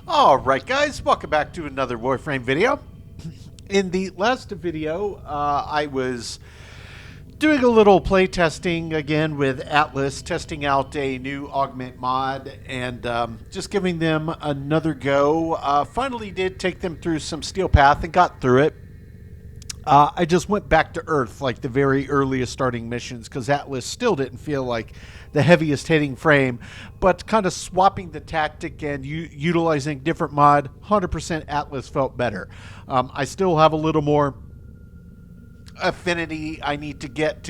Alright guys, welcome back to another Warframe video. In the last video, I was doing a little play testing again with Atlas, testing out a new augment mod and just giving them another go. Finally did take them through some Steel Path and got through it. I just went back to Earth, like the very earliest starting missions, because Atlas still didn't feel like the heaviest hitting frame, but kind of swapping the tactic and utilizing different mod, 100% Atlas felt better. I still have a little more affinity I need to get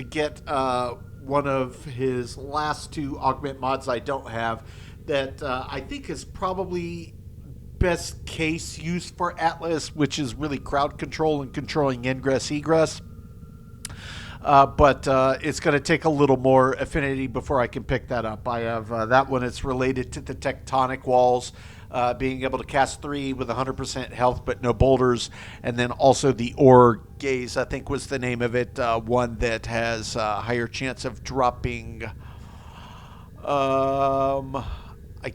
one of his last two augment mods I don't have that I think is probably best case used for Atlas, which is really crowd control and controlling ingress egress. But it's going to take a little more affinity before I can pick that up. I have that one. It's related to the tectonic walls, being able to cast 3 with 100% health but no boulders, and then also the Ore Gaze, I think was the name of it, one that has a higher chance of dropping, I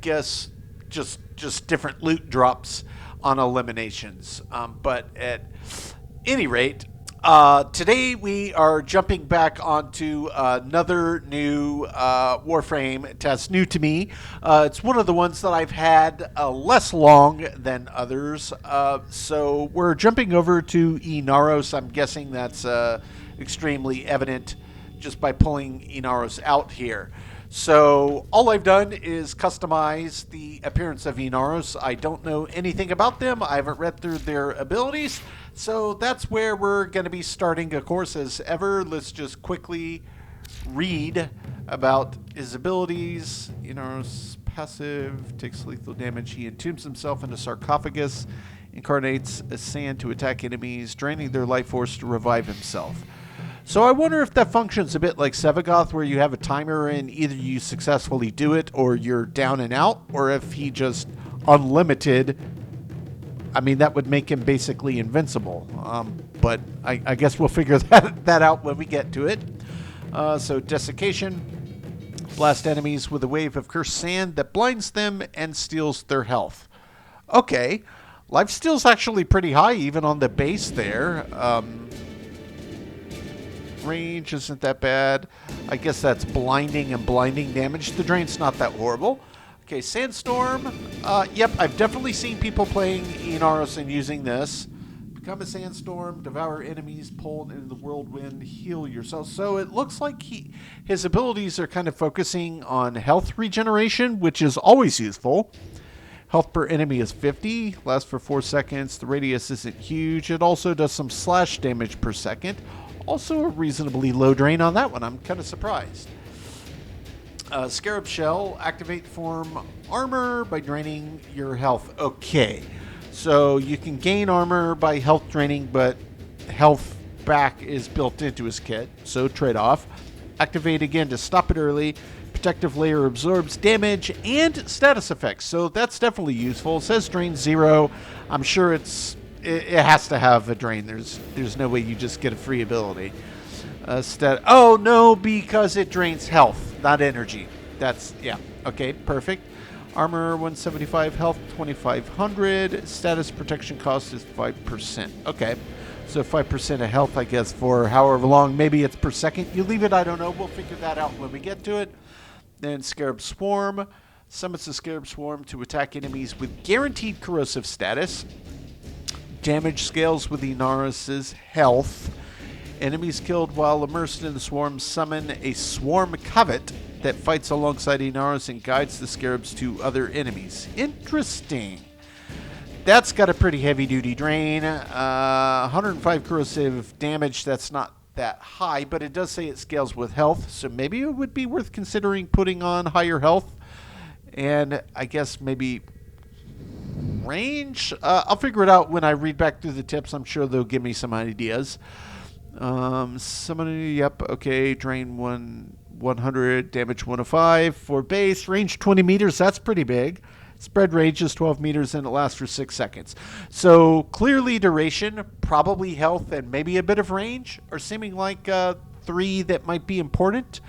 guess, just different loot drops on eliminations. But at any rate, today we are jumping back onto another new Warframe test, new to me. It's one of the ones that I've had less long than others. So we're jumping over to Inaros. I'm guessing that's extremely evident just by pulling Inaros out here. So all I've done is customize the appearance of Inaros. I don't know anything about them. I haven't read through their abilities. So that's where we're going to be starting, of course, as ever. Let's just quickly read about his abilities. Inaros passive, takes lethal damage. He entombs himself in a sarcophagus, incarnates a sand to attack enemies, draining their life force to revive himself. So I wonder if that functions a bit like Sevagoth, where you have a timer and either you successfully do it or you're down and out, or if he just unlimited. I mean, that would make him basically invincible. But I guess we'll figure that out when we get to it. So desiccation, blast enemies with a wave of cursed sand that blinds them and steals their health. Okay, life steal's actually pretty high even on the base there. Range isn't that bad. I guess that's blinding and blinding damage. The drain's not that horrible. Okay, Sandstorm. Yep, I've definitely seen people playing Inaros and using this. Become a sandstorm, devour enemies, pulled into the whirlwind, heal yourself. So it looks like his abilities are kind of focusing on health regeneration, which is always useful. Health per enemy is 50, lasts for 4 seconds. The radius isn't huge. It also does some slash damage per second. Also a reasonably low drain on that one. I'm kind of surprised. Scarab Shell, activate form armor by draining your health. Okay, so you can gain armor by health draining, but health back is built into his kit, so trade-off. Activate again to stop it early. Protective layer absorbs damage and status effects, so that's definitely useful. It says drain 0. I'm sure it has to have a drain. There's no way you just get a free ability. Oh no, because it drains health, not energy. That's, yeah, okay, perfect. Armor 175, health 2500. Status protection cost is 5%. Okay, so 5% of health, I guess, for however long. Maybe it's per second you leave it. I don't know. We'll figure that out when we get to it. Then Scarab Swarm summons the Scarab Swarm to attack enemies with guaranteed corrosive status. Damage scales with Inaros' health. Enemies killed while immersed in the swarm summon a Swarm Covet that fights alongside Inaros and guides the scarabs to other enemies. Interesting. That's got a pretty heavy-duty drain. 105 corrosive damage. That's not that high, but it does say it scales with health, so maybe it would be worth considering putting on higher health. And I guess maybe range? I'll figure it out when I read back through the tips. I'm sure they'll give me some ideas. Somebody, yep, okay, drain 100, damage 105 for base, range 20 meters, that's pretty big. Spread range is 12 meters and it lasts for 6 seconds. So clearly duration, probably health, and maybe a bit of range are seeming like 3 that might be important.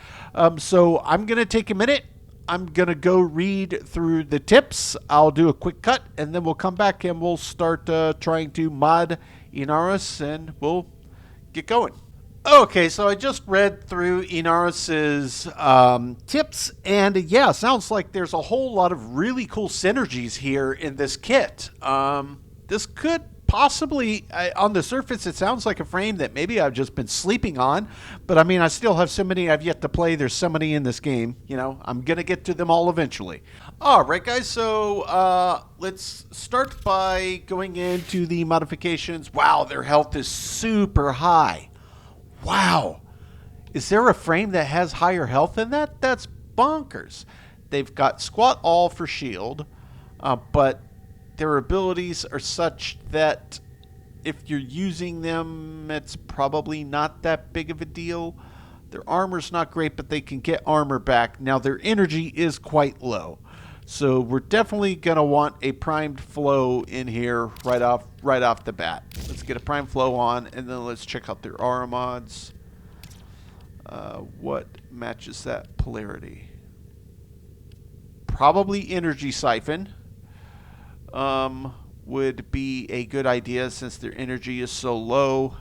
So I'm going to take a minute. I'm going to go read through the tips. I'll do a quick cut, and then we'll come back and we'll start trying to mod Inaros, and we'll get going. Okay, so I just read through Inaros's tips, and yeah, sounds like there's a whole lot of really cool synergies here in this kit. This could possibly, on the surface, it sounds like a frame that maybe I've just been sleeping on, but I mean, I still have so many I've yet to play. There's so many in this game, you know, I'm going to get to them all eventually. All right, guys, so let's start by going into the modifications. Wow, their health is super high. Wow. Is there a frame that has higher health than that? That's bonkers. They've got squat all for shield, but their abilities are such that if you're using them, it's probably not that big of a deal. Their armor's not great, but they can get armor back. Now, their energy is quite low. So we're definitely going to want a primed flow in here right off the bat. Let's get a primed flow on, and then let's check out their aura mods. What matches that polarity? Probably energy siphon. Would be a good idea since their energy is so low.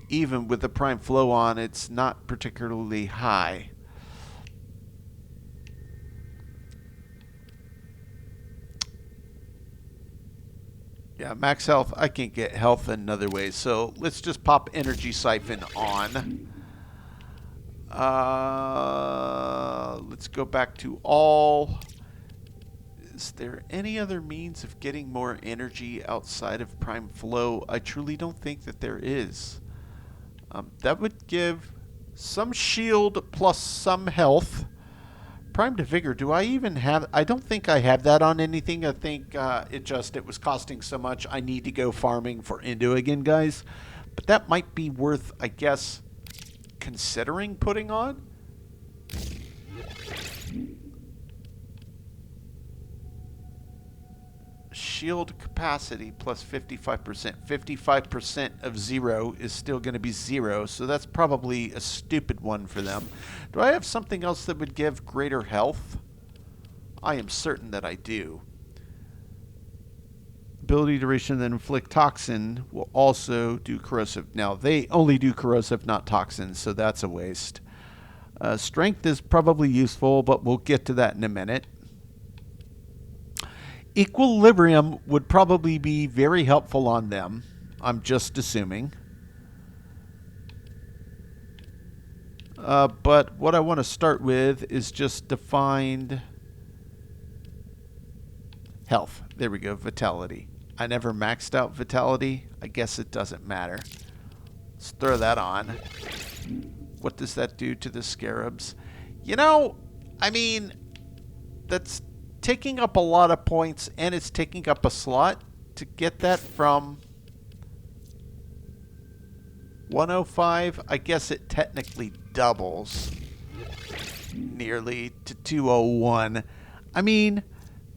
Even with the prime flow on, it's not particularly high. Yeah, max health. I can't get health in other ways, so let's just pop energy siphon on. Let's go back to all. Is there any other means of getting more energy outside of prime flow? I truly don't think that there is. That would give some shield plus some health. Prime to vigor, do I even have... I don't think I have that on anything. I think it was costing so much I need to go farming for Indo again, guys. But that might be worth, I guess, considering putting on. Shield capacity plus 55%. 55% of 0 is still going to be 0, so that's probably a stupid one for them. Do I have something else that would give greater health? I am certain that I do. Ability duration that inflict toxin will also do corrosive. Now, they only do corrosive, not toxins, so that's a waste. Strength is probably useful, but we'll get to that in a minute. Equilibrium would probably be very helpful on them. I'm just assuming. But what I want to start with is just to find health. There we go, vitality. I never maxed out vitality. I guess it doesn't matter. Let's throw that on. What does that do to the scarabs? You know, I mean, that's taking up a lot of points, and it's taking up a slot to get that from 105. I guess it technically doubles nearly to 201. I mean,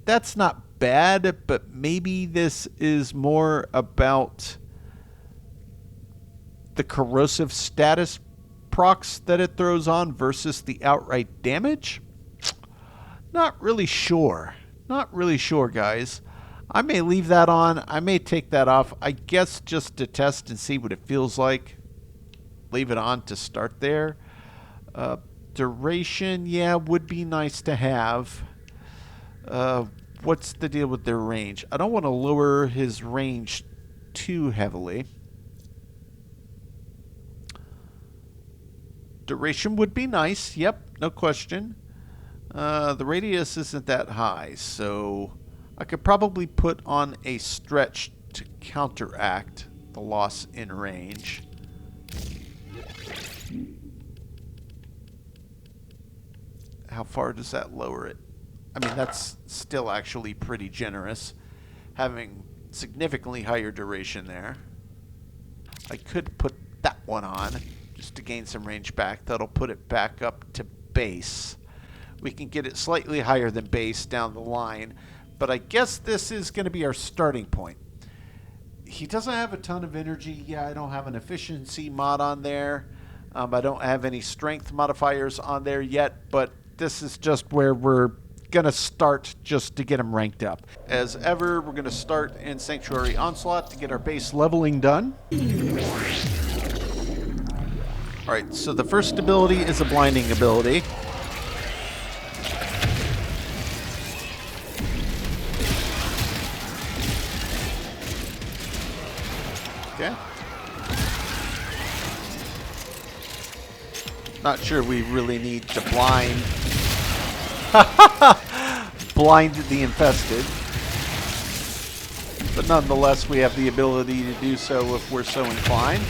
that's not bad, but maybe this is more about the corrosive status procs that it throws on versus the outright damage. Not really sure. Not really sure, guys. I may leave that on. I may take that off. I guess just to test and see what it feels like. Leave it on to start there. Duration, yeah, would be nice to have. What's the deal with their range? I don't want to lower his range too heavily. Duration would be nice. Yep, no question. The radius isn't that high, so I could probably put on a stretch to counteract the loss in range. How far does that lower it? I mean, that's still actually pretty generous, having significantly higher duration there. I could put that one on just to gain some range back. That'll put it back up to base. We can get it slightly higher than base down the line, but I guess this is going to be our starting point. He doesn't have a ton of energy. Yeah, I don't have an efficiency mod on there. I don't have any strength modifiers on there yet, but this is just where we're going to start just to get them ranked up. As ever, we're going to start in Sanctuary Onslaught to get our base leveling done. Alright, so the first ability is a blinding ability. Okay. Not sure we really need to blind the infested. But nonetheless, we have the ability to do so if we're so inclined.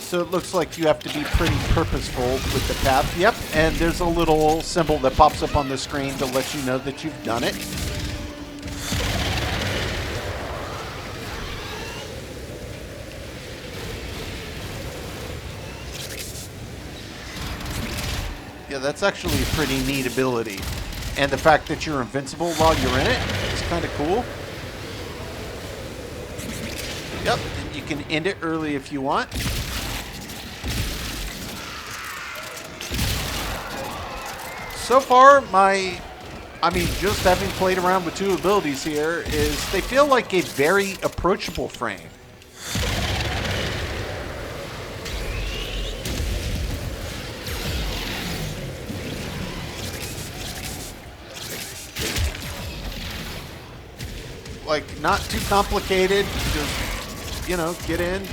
So it looks like you have to be pretty purposeful with the path. Yep, and there's a little symbol that pops up on the screen to let you know that you've done it. Yeah, that's actually a pretty neat ability. And the fact that you're invincible while you're in it is kind of cool. Yep, and you can end it early if you want. So far, just having played around with two abilities here, is they feel like a very approachable frame. Like, not too complicated, just, you know, get in,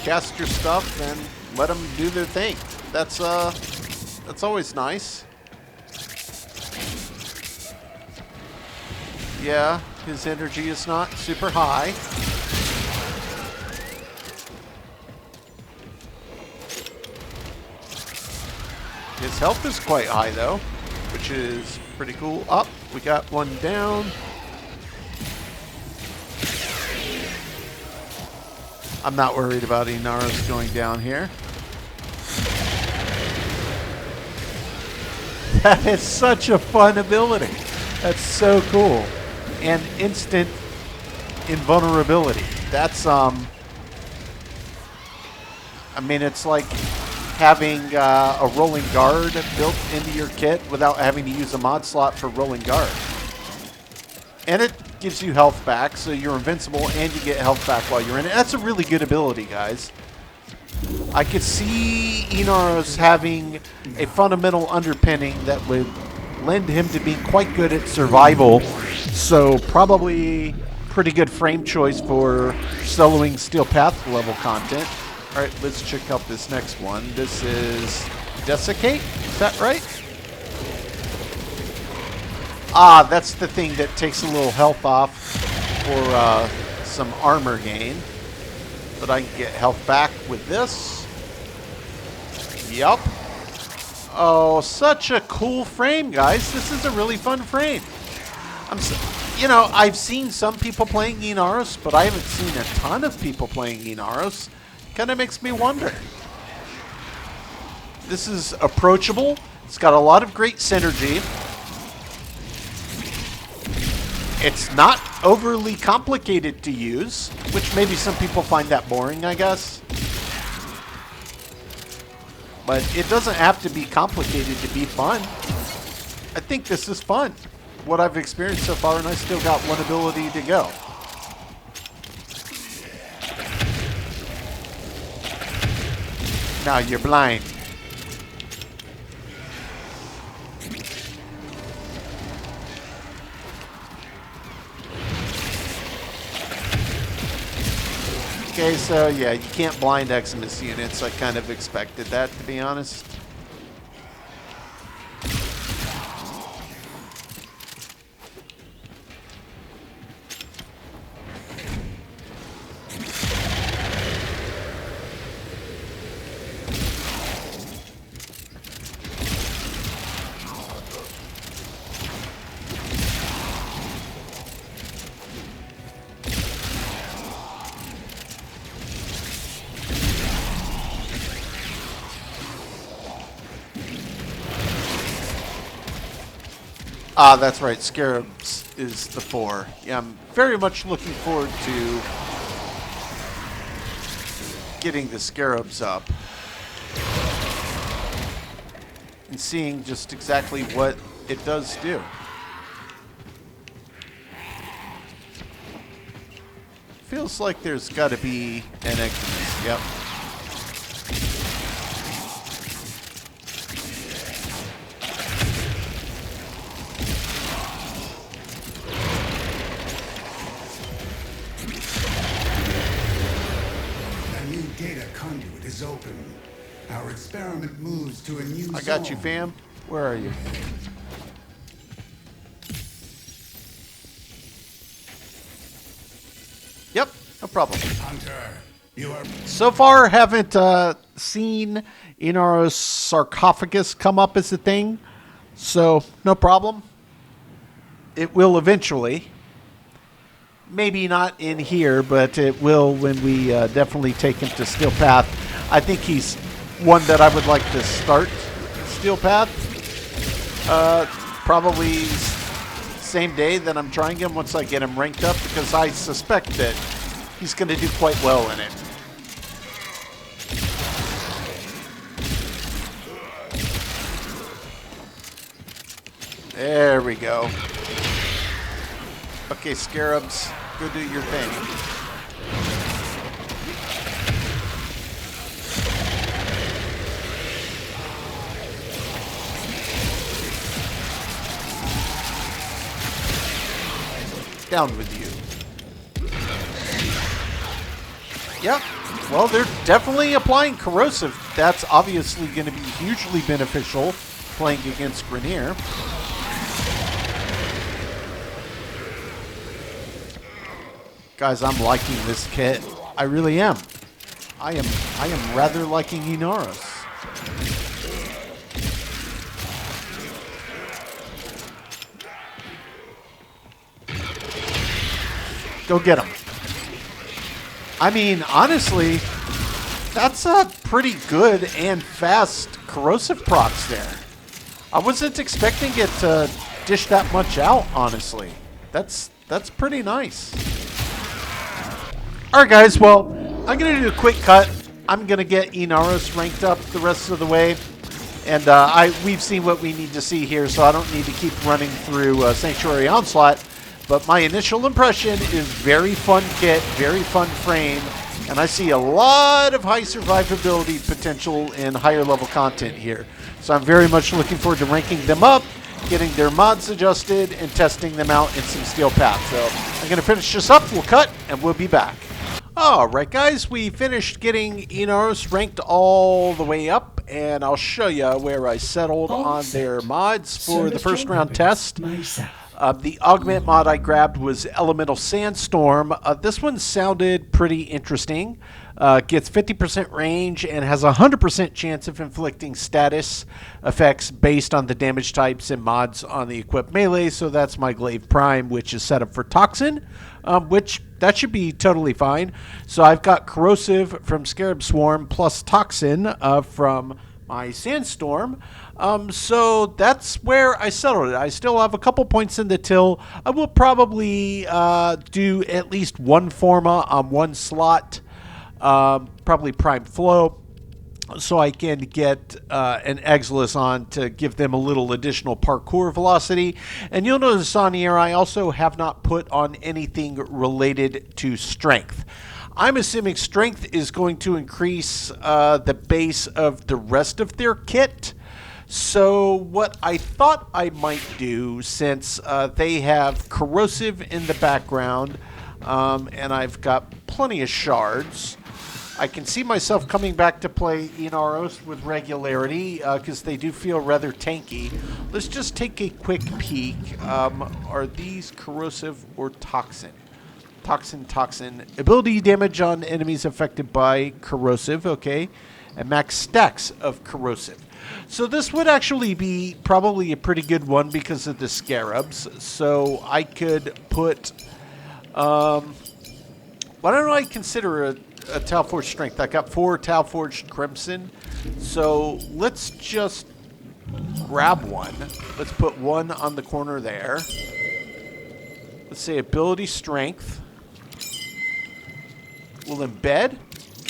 cast your stuff, and let them do their thing. That's always nice. Yeah, his energy is not super high. His health is quite high, though, which is pretty cool. Up, we got one down. I'm not worried about Inaros going down here. That is such a fun ability. That's so cool. And instant invulnerability. That's, it's like having a rolling guard built into your kit without having to use a mod slot for rolling guard. And it gives you health back, so you're invincible and you get health back while you're in it. That's a really good ability, guys. I could see Inaros having a fundamental underpinning that would lend him to being quite good at survival, so probably pretty good frame choice for soloing Steel Path level content. Alright, let's check out this next one. This is Desiccate, is that right? Ah, that's the thing that takes a little health off for some armor gain. But I can get health back with this. Yup. Oh, such a cool frame, guys. This is a really fun frame. I've seen some people playing Inaros, but I haven't seen a ton of people playing Inaros. Kind of makes me wonder. This is approachable. It's got a lot of great synergy. It's not overly complicated to use, which maybe some people find that boring, I guess. But it doesn't have to be complicated to be fun. I think this is fun. What I've experienced so far, and I still got one ability to go. Now you're blind. Okay, so yeah, you can't blind Eximus units. I kind of expected that, to be honest. Ah, that's right. Scarabs is the 4. Yeah, I'm very much looking forward to getting the scarabs up and seeing just exactly what it does do. Feels like there's got to be an exodus. Yep. A new data conduit is open. Our experiment moves to a new zone. I got you, fam. Where are you? Yep, no problem. Hunter, you are... So far, haven't seen Inaros' sarcophagus come up as a thing, so no problem. It will eventually. Maybe not in here, but it will when we definitely take him to Steel Path. I think he's one that I would like to start Steel Path. Probably same day that I'm trying him once I get him ranked up, because I suspect that he's going to do quite well in it. There we go. Okay, Scarabs, go do your thing. Down with you. Yep. Well, they're definitely applying corrosive. That's obviously going to be hugely beneficial playing against Grenier. Guys, I'm liking this kit. I really am. I am rather liking Inaros. Go get him. I mean, honestly, that's a pretty good and fast corrosive procs there. I wasn't expecting it to dish that much out, honestly. That's pretty nice. All right, guys. Well, I'm going to do a quick cut. I'm going to get Inaros ranked up the rest of the way. And we've seen what we need to see here, so I don't need to keep running through Sanctuary Onslaught. But my initial impression is very fun kit, very fun frame, and I see a lot of high survivability potential and higher level content here. So I'm very much looking forward to ranking them up, getting their mods adjusted, and testing them out in some Steel Path. So I'm going to finish this up, we'll cut, and we'll be back. Alright guys, we finished getting Inaros ranked all the way up, and I'll show you where I settled on their mods for the first round test. The augment mod I grabbed was Elemental Sandstorm. This one sounded pretty interesting. Gets 50% range and has a 100% chance of inflicting status effects based on the damage types and mods on the equipped melee. So that's my Glaive Prime, which is set up for Toxin, which that should be totally fine. So I've got Corrosive from Scarab Swarm plus Toxin from my Sandstorm. So that's where I settled it. I still have a couple points in the till. I will probably do at least one Forma on one slot, probably Prime Flow, so I can get an Exilus on to give them a little additional parkour velocity. And you'll notice on here I also have not put on anything related to strength. I'm assuming strength is going to increase the base of the rest of their kit. So what I thought I might do, since they have corrosive in the background, and I've got plenty of shards, I can see myself coming back to play Inaros with regularity, because they do feel rather tanky. Let's just take a quick peek. Are these corrosive or toxin? Toxin. Ability damage on enemies affected by corrosive, okay. And max stacks of corrosive. So this would actually be probably a pretty good one because of the scarabs. So I could put, why don't I consider a Talforged Strength? I got 4 Talforged Crimson. So let's just grab one. Let's put one on the corner there. Let's say Ability Strength. We'll embed.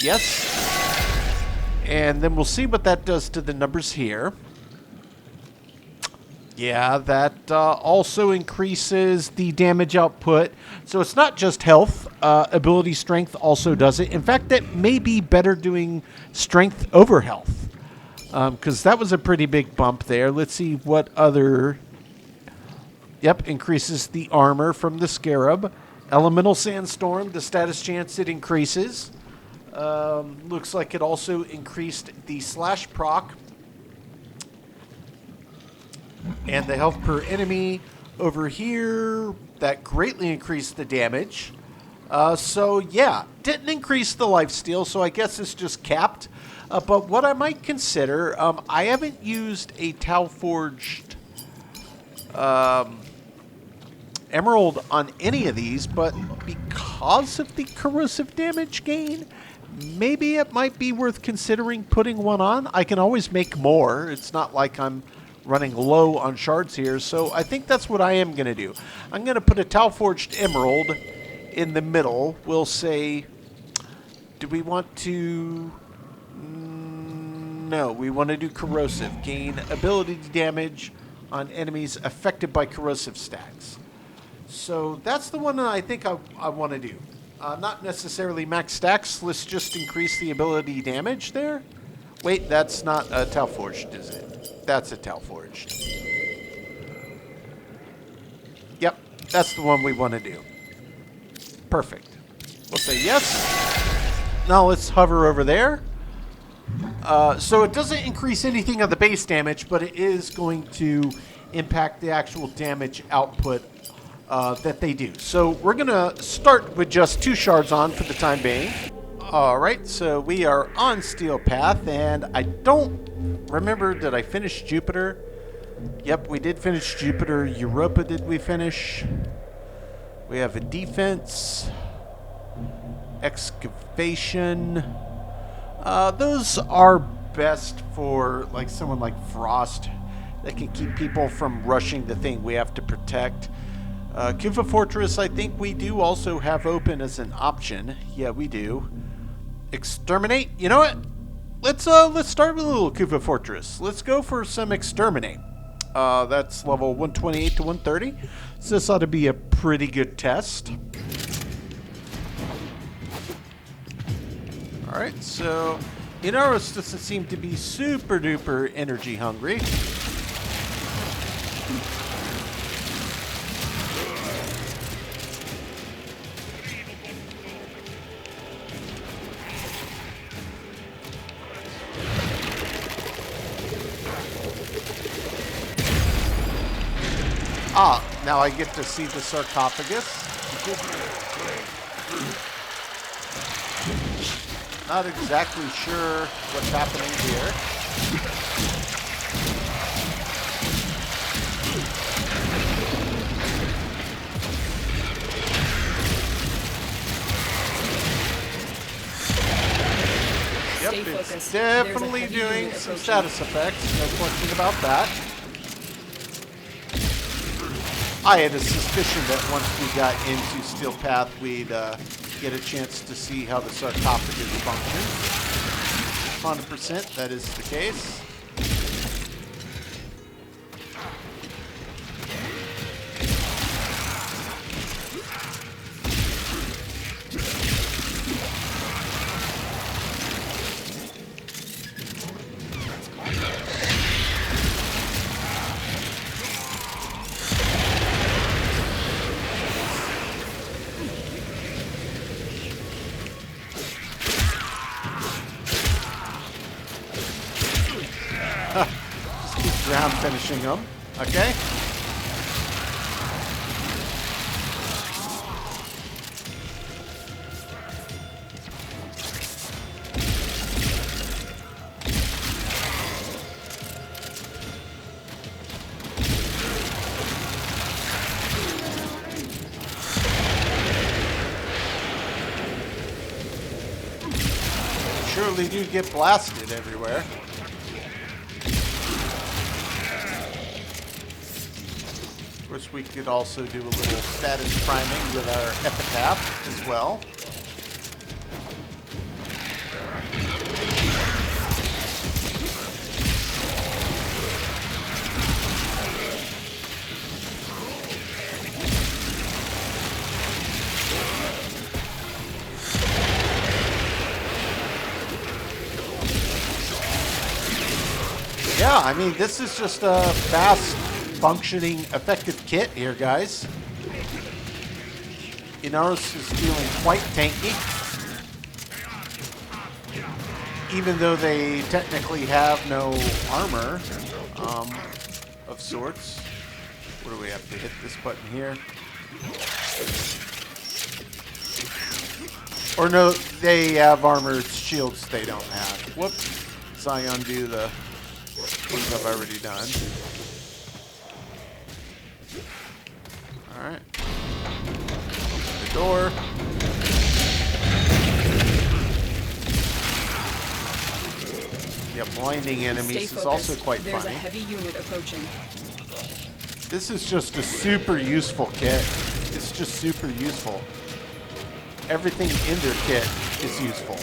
Yes. And then we'll see what that does to the numbers here. Yeah, that also increases the damage output. So it's not just health. Ability strength also does it. In fact, that may be better doing strength over health. Because that was a pretty big bump there. Let's see what other... Yep, increases the armor from the Scarab. Elemental Sandstorm, the status chance it increases. Looks like it also increased the slash proc. And the health per enemy over here, that greatly increased the damage. So yeah, didn't increase the lifesteal, so I guess it's just capped. But what I might consider, I haven't used a Tau Forged Emerald on any of these, but because of the corrosive damage gain, maybe it might be worth considering putting one on. I can always make more. It's not like I'm running low on shards here, so I think that's what I am going to do. I'm going to put a Tau Forged Emerald in the middle. We'll say, do we want to... No, we want to do corrosive. Gain ability damage on enemies affected by corrosive stacks. So that's the one that I think I want to do. Not necessarily max stacks. Let's just increase the ability damage there. Wait, that's not a Tau Forged, is it? That's a Tau Forged. Yep, that's the one we want to do. Perfect. We'll say yes. Now let's hover over there. So it doesn't increase anything on the base damage, but it is going to impact the actual damage output that they do. So we're going to start with just 2 shards on for the time being. Alright, so we are on Steel Path, and I don't remember, did I finish Jupiter? Yep, we did finish Jupiter. Europa did we finish? We have a defense, excavation. Those are best for like someone like Frost that can keep people from rushing the thing we have to protect. Kufa Fortress, I think we do also have open as an option. Yeah, we do. Exterminate. You know what? Let's start with a little Kufa Fortress. Let's go for some Exterminate. That's level 128 to 130. So this ought to be a pretty good test. Alright, so Inaros doesn't seem to be super duper energy hungry. Ah, now I get to see the sarcophagus. Not exactly sure what's happening here. Yep, it's definitely doing some status effects, no question about that. I had a suspicion that once we got into Steel Path, we'd get a chance to see how the sarcophagus functions. 100% that is the case. Ground finishing them. Okay. Surely do get blasted everywhere. Of course, we could also do a little status priming with our epitaph as well. Yeah, I mean, this is just a fast, functioning, effective kit here, guys. Inaros is feeling quite tanky. Even though they technically have no armor of sorts. What do we have to hit this button here? Or no, they have armored shields they don't have. Whoops. So I undo the things I've already done. Alright. Open the door. Yeah, blinding enemies is also quite There's funny. a heavy unit approaching. This is just a super useful kit. It's just super useful. Everything in their kit is useful.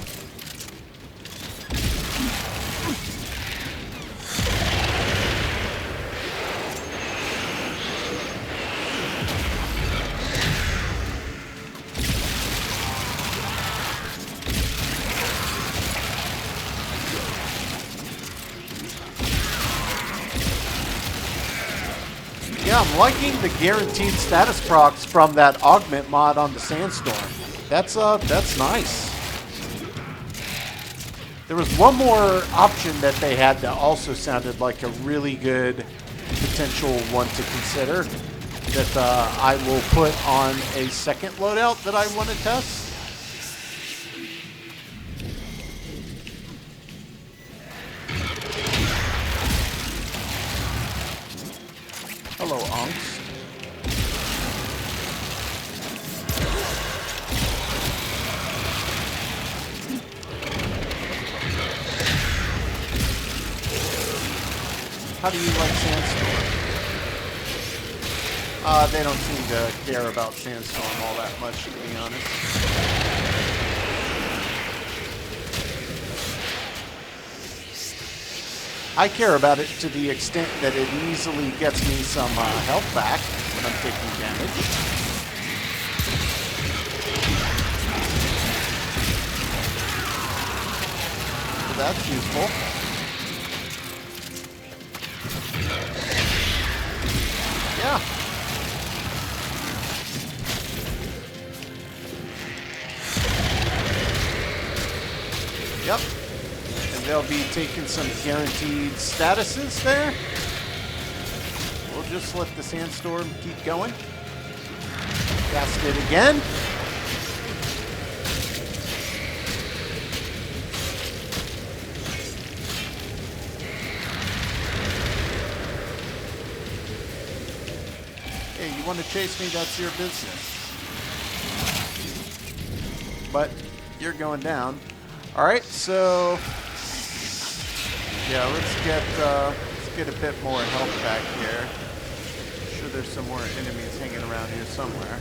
Yeah, I'm liking the guaranteed status procs from that augment mod on the Sandstorm. That's nice. There was one more option that they had that also sounded like a really good potential one to consider that I will put on a second loadout that I want to test. Hello, Angst. How do you like Sandstorm? They don't seem to care about Sandstorm all that much, to be honest. I care about it to the extent that it easily gets me some health back when I'm taking damage. So that's useful. Yeah. Yep. And they'll be taking some guaranteed statuses there. We'll just let the Sandstorm keep going. Cast it again. Hey, you want to chase me? That's your business. But you're going down. All right, so yeah, let's get a bit more health back here. I'm sure there's some more enemies hanging around here somewhere.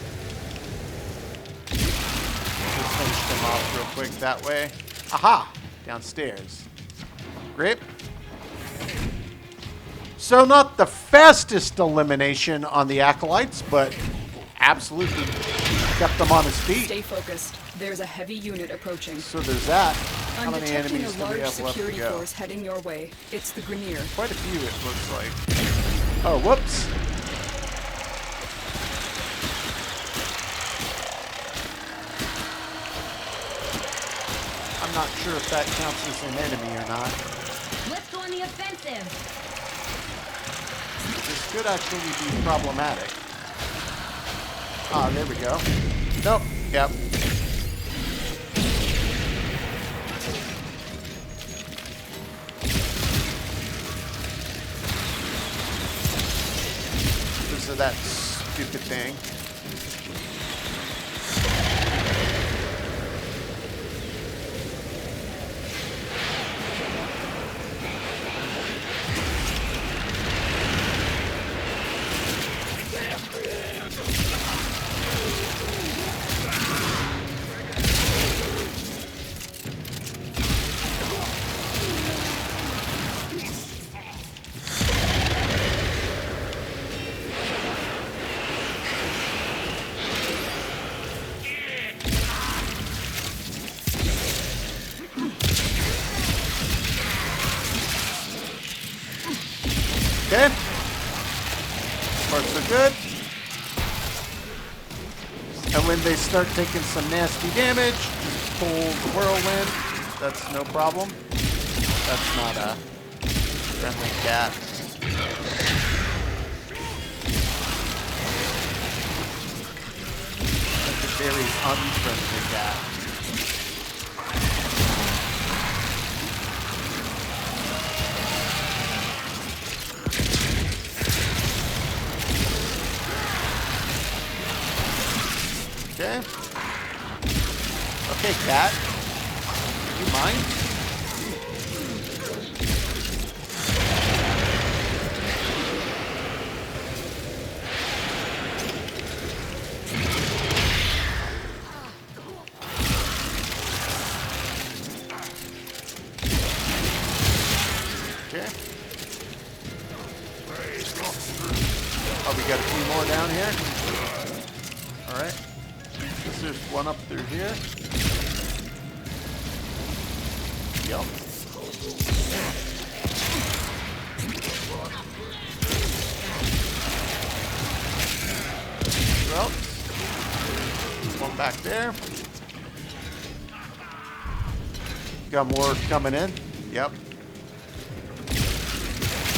Just finish them off real quick that way. Aha! Downstairs. Great. So not the fastest elimination on the Acolytes, but absolutely kept them on his feet. Stay focused. There's a heavy unit approaching. So there's that. How I'm many detecting enemies a do we large have left to security go? force heading your way. It's the Grineer. Quite a few, it looks like. Oh, whoops. I'm not sure if that counts as an enemy or not. Let's go on the offensive. This could actually be problematic. Ah, there we go. Nope. Yep. Because of that stupid thing. Okay. Parts are good. And when they start taking some nasty damage, just pull the whirlwind. That's no problem. That's not a friendly cat. That's a very unfriendly cat. Okay. Okay, cat. You mind? Okay. Oh, we got a few more down here. All right. There's one up through here. Yep. Well, one back there. Got more coming in. Yep.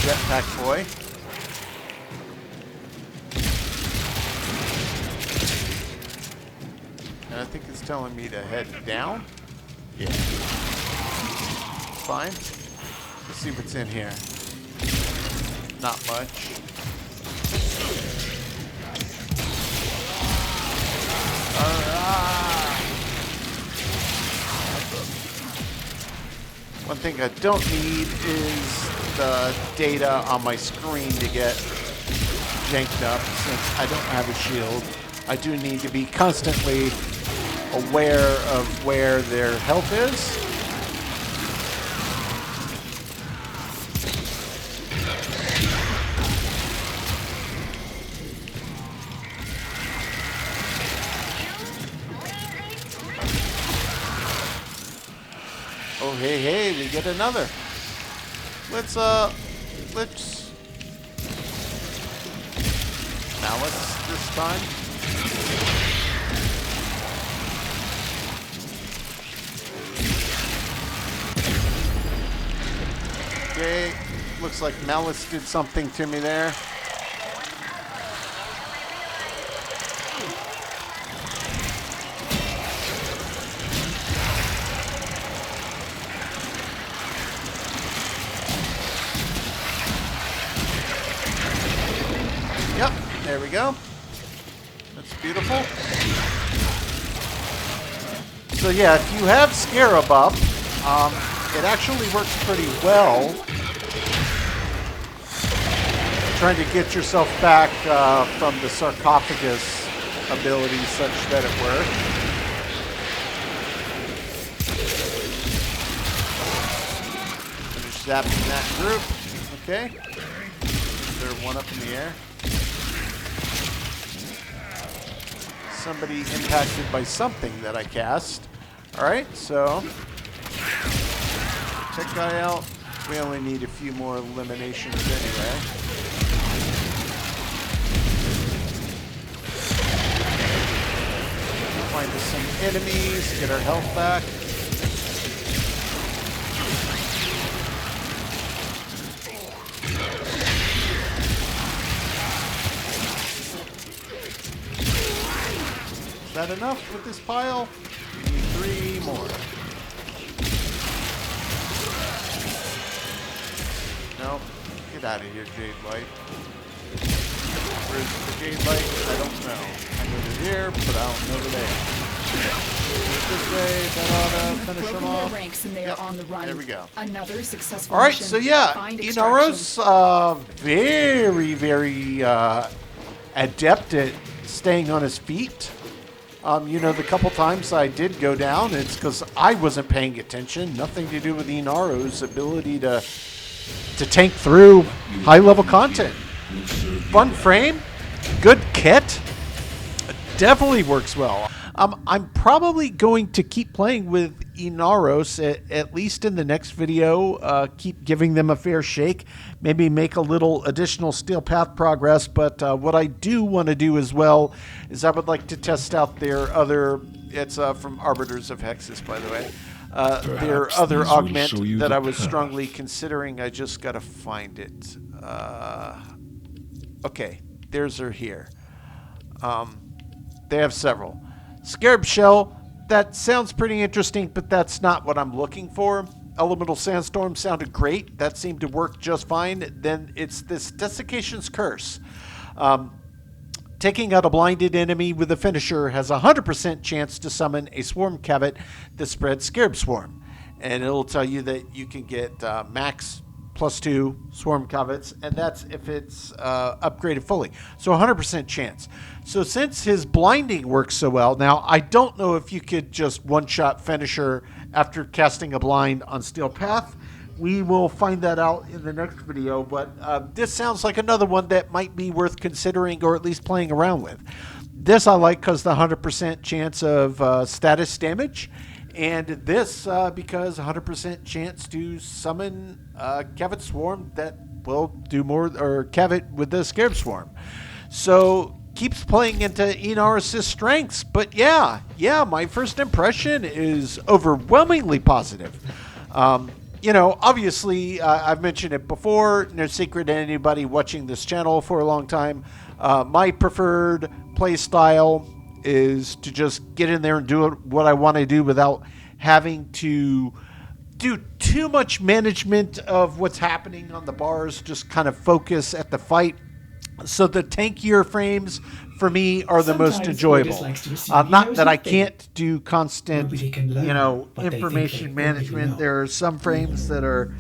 Jetpack boy. And I think it's telling me to head down. Yeah. Fine. Let's see what's in here. Not much. Alright. One thing I don't need is the data on my screen to get janked up since I don't have a shield. I do need to be constantly aware of where their health is. Oh, hey, we get another. Let's Malice this time. Okay, looks like Malice did something to me there. Yep, there we go. That's beautiful. So yeah, if you have Scarab up, it actually works pretty well. Trying to get yourself back from the sarcophagus ability such that it works. Finish zapping that group. Okay. Is there one up in the air? Somebody impacted by something that I cast. Alright, so check guy out. We only need a few more eliminations anyway. Find us some enemies, get our health back. Is that enough with this pile? We need 3 more. No, get out of here, Jade Light. Where's the Jade Light? I don't know. I know they're here, but I don't know where they are. This way, that ought to finish them off. Ranks and they are on the run. There we go. Another successful Alright, mission. so yeah, Find Inaros, very, very adept at staying on his feet. You know, the couple times I did go down, it's because I wasn't paying attention. Nothing to do with Inaros' ability to tank through high-level content. Fun frame, good kit, definitely works well. I'm probably going to keep playing with Inaros, at least in the next video. Keep giving them a fair shake. Maybe make a little additional Steel Path progress. But what I do want to do as well is I would like to test out their other... It's from Arbiters of Hexus, by the way. Their other these will augment show you that the I was path. strongly considering. I just got to find it. Okay, there's her here. They have several. Scarab Shell, that sounds pretty interesting, but that's not what I'm looking for. Elemental Sandstorm sounded great. That seemed to work just fine. Then it's this Desiccation's Curse. Taking out a blinded enemy with a finisher has a 100% chance to summon a Swarm Cavet that spreads Scarab Swarm. And it'll tell you that you can get max +2 Swarm Cavets, and that's if it's upgraded fully. So 100% chance. So since his blinding works so well, now I don't know if you could just one-shot finisher after casting a blind on Steel Path. We will find that out in the next video, but this sounds like another one that might be worth considering or at least playing around with. This I like because the 100% chance of status damage, and this because 100% chance to summon Cavet Swarm that will do more, or Cavet with the Scarab Swarm. So keeps playing into Inaros' strengths, but yeah, my first impression is overwhelmingly positive. You know, obviously, I've mentioned it before, no secret to anybody watching this channel for a long time. My preferred play style is to just get in there and do what I want to do without having to do too much management of what's happening on the bars, just kind of focus at the fight. So the tankier frames for me are the most Sometimes enjoyable. Otis likes to receive Not emails that I with them. can't do constant, Nobody can learn you know, what they think information they already management. know. There are some frames that are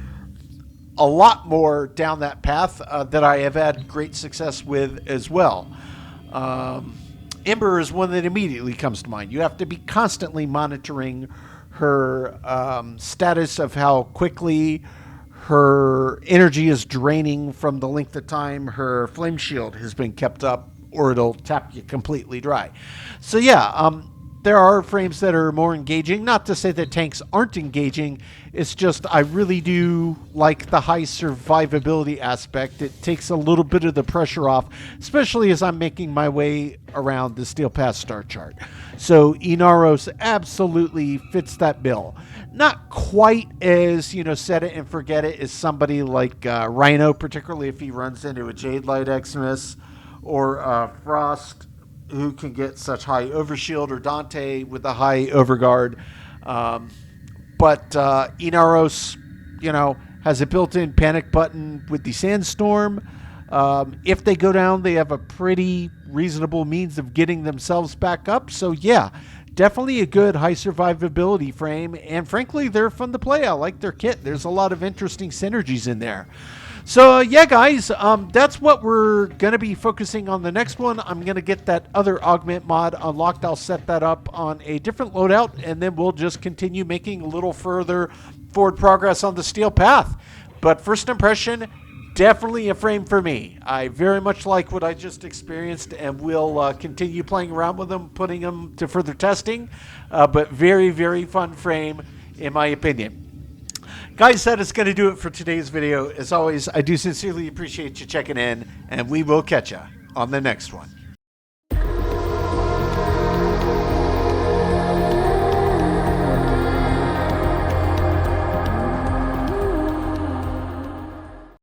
a lot more down that path that I have had great success with as well. Ember is one that immediately comes to mind. You have to be constantly monitoring her status of how quickly her energy is draining from the length of time her flame shield has been kept up, or it'll tap you completely dry. So yeah, there are frames that are more engaging. Not to say that tanks aren't engaging. It's just I really do like the high survivability aspect. It takes a little bit of the pressure off, especially as I'm making my way around the Steel Path star chart. So Inaros absolutely fits that bill. Not quite as, you know, set it and forget it as somebody like Rhino, particularly if he runs into a Jade Light Xmas, or Frost, who can get such high overshield, or Dante with the high overguard. But Inaros, you know, has a built-in panic button with the Sandstorm. If they go down, they have a pretty reasonable means of getting themselves back up. So yeah, definitely a good high survivability frame. And frankly, they're fun to play. I like their kit. There's a lot of interesting synergies in there. So yeah, guys, that's what we're going to be focusing on the next one. I'm going to get that other augment mod unlocked. I'll set that up on a different loadout, and then we'll just continue making a little further forward progress on the Steel Path. But first impression, definitely a frame for me. I very much like what I just experienced, and we'll continue playing around with them, putting them to further testing. But very, very fun frame, in my opinion. Guys, that is going to do it for today's video. As always, I do sincerely appreciate you checking in, and we will catch you on the next one.